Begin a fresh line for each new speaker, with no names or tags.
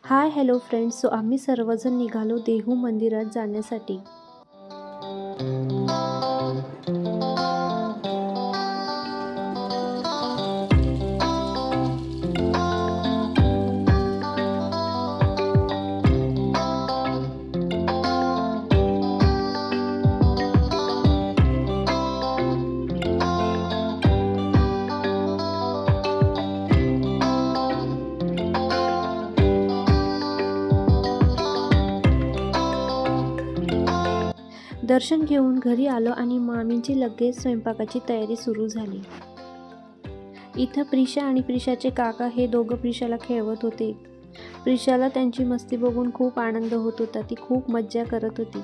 Hi hello friends. So आम्ही सर्वजण निघालो देहू मंदिरात जाण्यासाठी. दर्शन घेऊन घरी आलो आणि मामींची लगेच स्वयंपाकाची तयारी सुरू झाली. इथं प्रिशा आणि प्रिशाचे काका हे दोघं प्रिशाला खेळवत होते. प्रिशाला त्यांची मस्ती बघून खूप आनंद होत होता. ती खूप मज्जा करत होती.